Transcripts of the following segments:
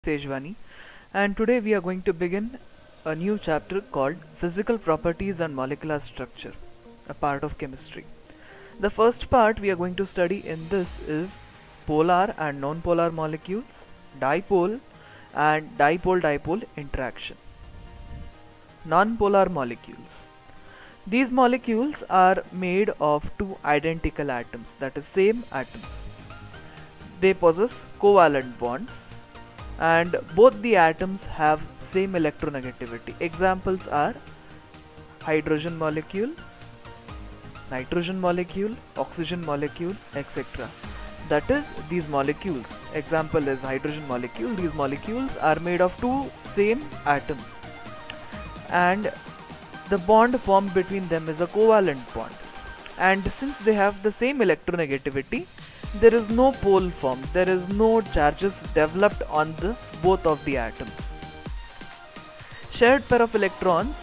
Tejwani, and today we are going to begin a new chapter called Physical Properties and Molecular Structure, a part of chemistry. The first part we are going to study in this is polar and non-polar molecules, dipole and dipole-dipole interaction. Non-polar molecules. These molecules are made of two identical atoms, that is same atoms. They possess covalent bonds and both the atoms have same electronegativity. Examples are hydrogen molecule, nitrogen molecule, oxygen molecule, etc. That is, these molecules, example is hydrogen molecule, these molecules are made of two same atoms and the bond formed between them is a covalent bond, and since they have the same electronegativity, there is no pole formed, there is no charges developed on the both of the atoms. Shared pair of electrons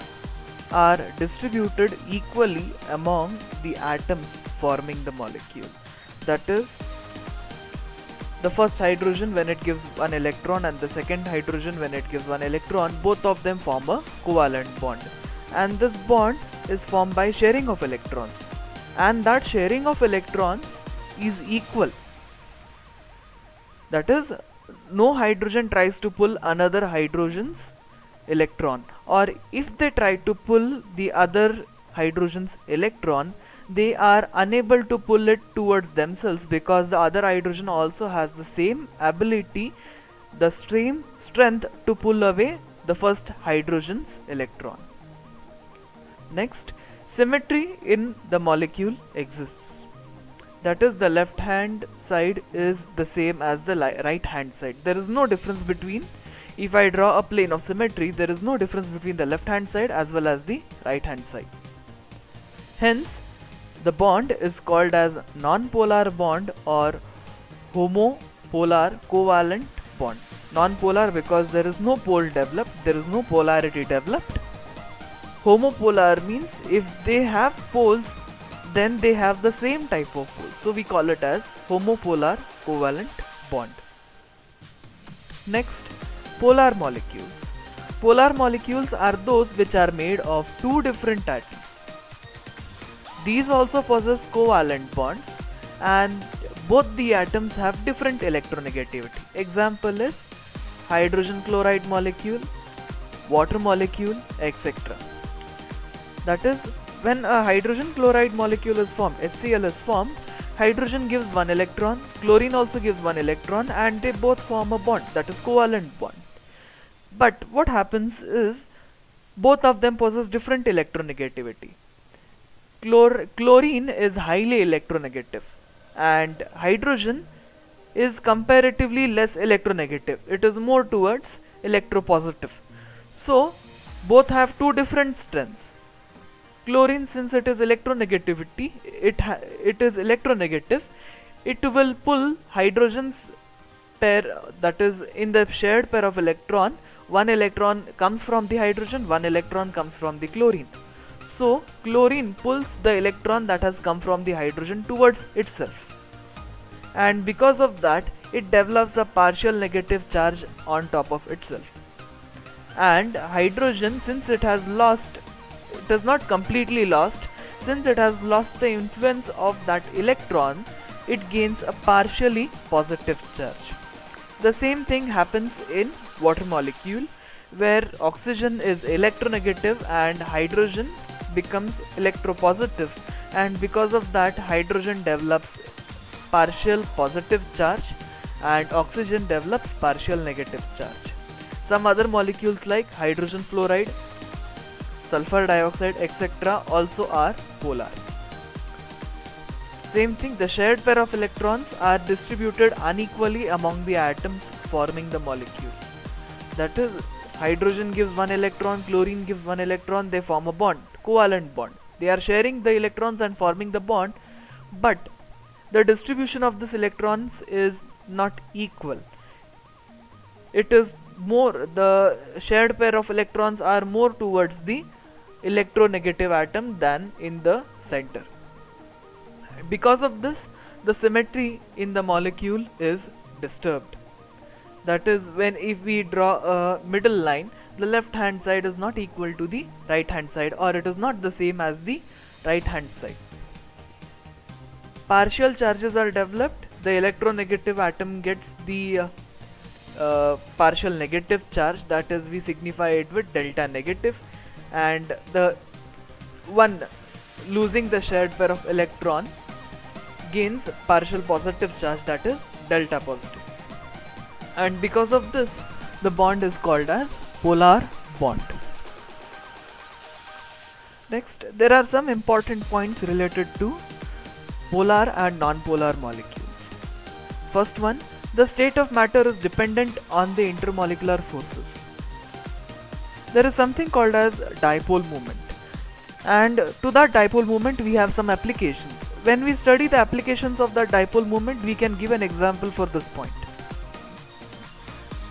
are distributed equally among the atoms forming the molecule. That is, the first hydrogen when it gives one electron and the second hydrogen when it gives one electron, both of them form a covalent bond, and this bond is formed by sharing of electrons, and that sharing of electrons is equal. That is, no hydrogen tries to pull another hydrogen's electron, or if they try to pull the other hydrogen's electron, they are unable to pull it towards themselves because the other hydrogen also has the same ability, the same strength to pull away the first hydrogen's electron. Next, symmetry in the molecule exists. That is, the left hand side is the same as the right hand side. There is no difference between, if I draw a plane of symmetry, there is no difference between the left hand side as well as the right hand side. Hence, the bond is called as non-polar bond or homopolar covalent bond. Non-polar because there is no pole developed, there is no polarity developed. Homopolar means if they have poles, then they have the same type of pole. So we call it as homopolar covalent bond. Next, polar molecules. Polar molecules are those which are made of two different atoms. These also possess covalent bonds and both the atoms have different electronegativity. Example is hydrogen chloride molecule, water molecule, etc. That is, when a hydrogen chloride molecule is formed, HCl is formed, hydrogen gives one electron, chlorine also gives one electron, and they both form a bond, that is covalent bond. But what happens is, both of them possess different electronegativity. Chlorine is highly electronegative and hydrogen is comparatively less electronegative. It is more towards electropositive. So, both have two different strengths. Chlorine, since it is electronegativity, it is electronegative, it will pull hydrogen's pair, that is in the shared pair of electron, one electron comes from the hydrogen, one electron comes from the chlorine. So chlorine pulls the electron that has come from the hydrogen towards itself, and because of that it develops a partial negative charge on top of itself. And hydrogen, since it has lost, it is not completely lost, since it has lost the influence of that electron, it gains a partially positive charge. The same thing happens in water molecule, where oxygen is electronegative and hydrogen becomes electropositive, and because of that hydrogen develops partial positive charge and oxygen develops partial negative charge. Some other molecules like hydrogen fluoride, sulfur dioxide, etc. also are polar. Same thing, the shared pair of electrons are distributed unequally among the atoms forming the molecule. That is, hydrogen gives one electron, chlorine gives one electron, they form a bond, covalent bond. They are sharing the electrons and forming the bond, but the distribution of these electrons is not equal. It is more, the shared pair of electrons are more towards the electronegative atom than in the center. Because of this, the symmetry in the molecule is disturbed. That is, when if we draw a middle line, the left hand side is not equal to the right hand side, or it is not the same as the right hand side. Partial charges are developed. The electronegative atom gets the partial negative charge, that is, we signify it with delta negative, and the one losing the shared pair of electron gains partial positive charge, that is delta positive, and because of this the bond is called as polar bond. Next, there are some important points related to polar and non-polar molecules. First one, the state of matter is dependent on the intermolecular forces. There is something called as dipole moment, and to that dipole moment we have some applications. When we study the applications of that dipole moment, we can give an example for this point.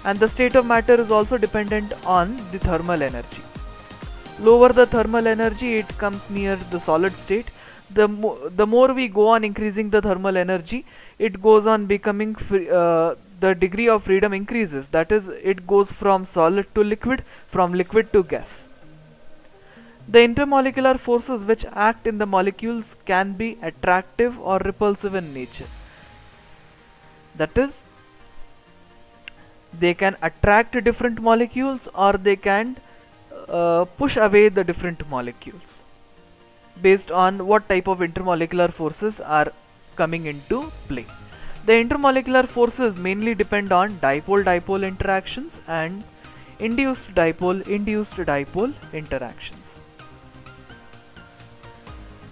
And the state of matter is also dependent on the thermal energy. Lower the thermal energy, it comes near the solid state. The more we go on increasing the thermal energy, it goes on becoming the degree of freedom increases. That is, it goes from solid to liquid, from liquid to gas. The intermolecular forces which act in the molecules can be attractive or repulsive in nature. That is, they can attract different molecules, or they can push away the different molecules based on what type of intermolecular forces are coming into play. The intermolecular forces mainly depend on dipole-dipole interactions and induced dipole interactions.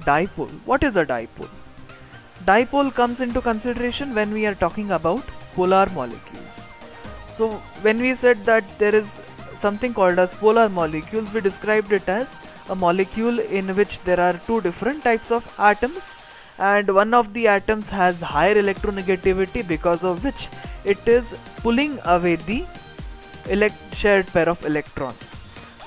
Dipole. What is a dipole? Dipole comes into consideration when we are talking about polar molecules. So when we said that there is something called as polar molecules, we described it as a molecule in which there are two different types of atoms, and one of the atoms has higher electronegativity, because of which it is pulling away the shared pair of electrons.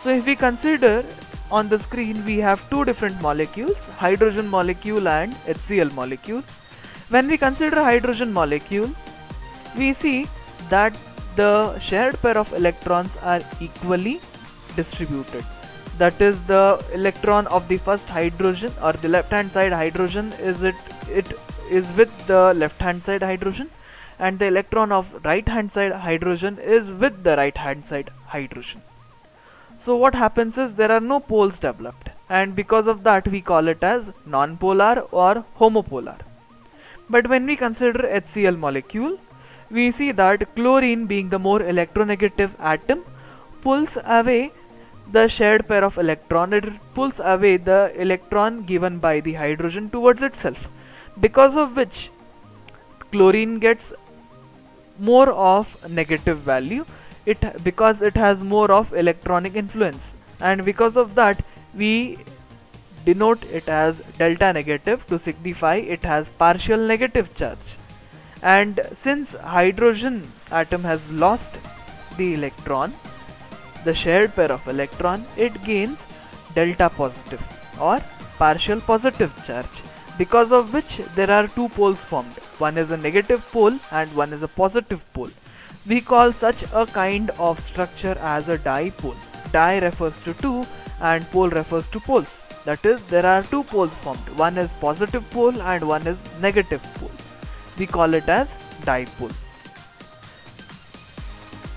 So if we consider on the screen, we have two different molecules, hydrogen molecule and HCl molecule. When we consider hydrogen molecule, we see that the shared pair of electrons are equally distributed. That is, the electron of the first hydrogen, or the left hand side hydrogen, it is with the left hand side hydrogen, and the electron of right hand side hydrogen is with the right hand side hydrogen. So what happens is there are no poles developed, and because of that we call it as non-polar or homopolar. But when we consider HCl molecule, we see that chlorine, being the more electronegative atom, pulls away the shared pair of electron. It pulls away the electron given by the hydrogen towards itself, because of which chlorine gets more of negative value, because it has more of electronic influence, and because of that we denote it as delta negative to signify it has partial negative charge. And since hydrogen atom has lost the electron, the shared pair of electron, it gains delta positive or partial positive charge, because of which there are two poles formed. One is a negative pole and one is a positive pole. We call such a kind of structure as a dipole. Di refers to two and pole refers to poles. That is, there are two poles formed. One is positive pole and one is negative pole. We call it as dipole.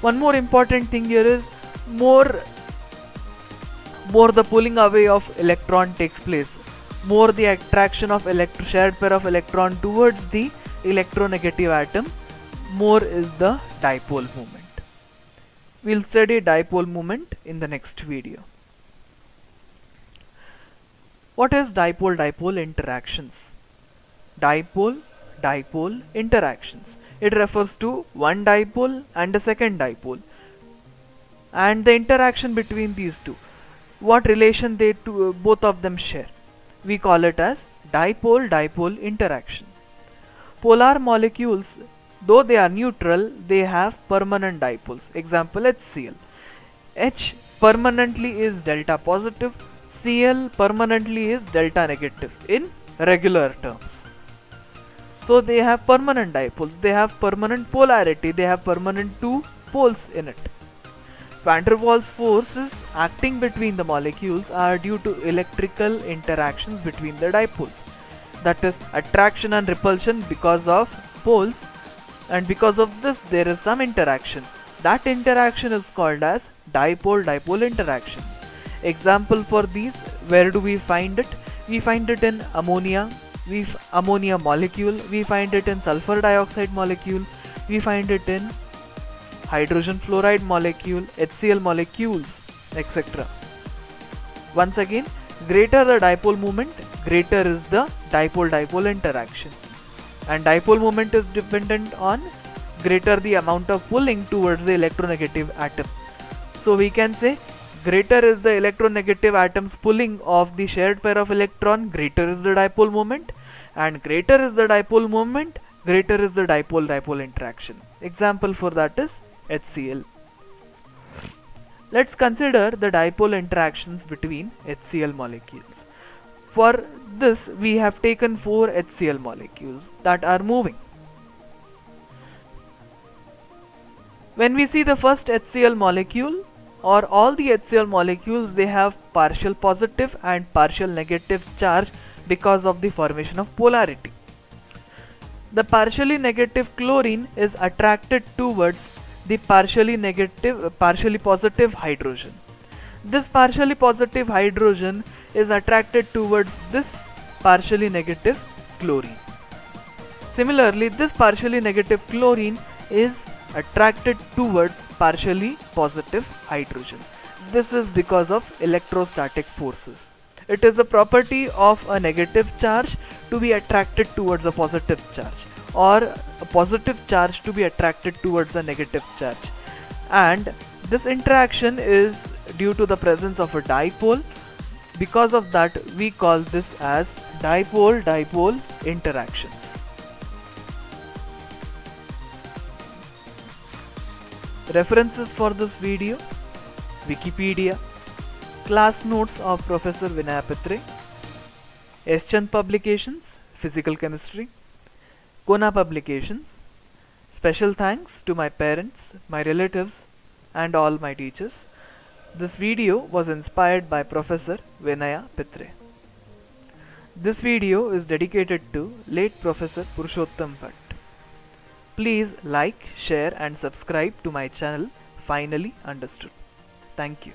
One more important thing here is, more the pulling away of electron takes place, more the attraction of shared pair of electron towards the electronegative atom, more is the dipole moment. We'll study dipole moment in the next video. What is dipole-dipole interactions? Dipole-dipole interactions. It refers to one dipole and a second dipole, and the interaction between these two, what relation both of them share. We call it as dipole-dipole interaction. Polar molecules, though they are neutral, they have permanent dipoles. Example, HCl. H permanently is delta positive, Cl permanently is delta negative in regular terms. So they have permanent dipoles, they have permanent polarity, they have permanent two poles in it. Van der Waals forces acting between the molecules are due to electrical interactions between the dipoles. That is attraction and repulsion because of poles, and because of this there is some interaction. That interaction is called as dipole-dipole interaction. Example for these, where do we find it? We find it in ammonia, ammonia molecule, we find it in sulfur dioxide molecule, we find it in hydrogen fluoride molecule, HCl molecules, etc. Once again, greater the dipole moment, greater is the dipole-dipole interaction. And dipole moment is dependent on greater the amount of pulling towards the electronegative atom. So we can say greater is the electronegative atom's pulling of the shared pair of electron, greater is the dipole moment, and greater is the dipole moment, greater is the dipole-dipole interaction. Example for that is HCl. Let's consider the dipole interactions between HCl molecules. For this we have taken 4 HCl molecules that are moving. When we see the first HCl molecule, or all the HCl molecules, they have partial positive and partial negative charge because of the formation of polarity. The partially negative chlorine is attracted towards the partially positive hydrogen. This partially positive hydrogen is attracted towards this partially negative chlorine. Similarly, this partially negative chlorine is attracted towards partially positive hydrogen. This is because of electrostatic forces. It is a property of a negative charge to be attracted towards a positive charge, or a positive charge to be attracted towards a negative charge. And this interaction is due to the presence of a dipole. Because of that, we call this as dipole-dipole interactions. References for this video: Wikipedia, class notes of Professor Vinaya Pitre, S. Chand Publications, Physical Chemistry, Kona Publications. Special thanks to my parents, my relatives, and all my teachers. This video was inspired by Professor Vinaya Pitre. This video is dedicated to late Professor Purushottam Bhatt. Please like, share and subscribe to my channel Finally Understood. Thank you.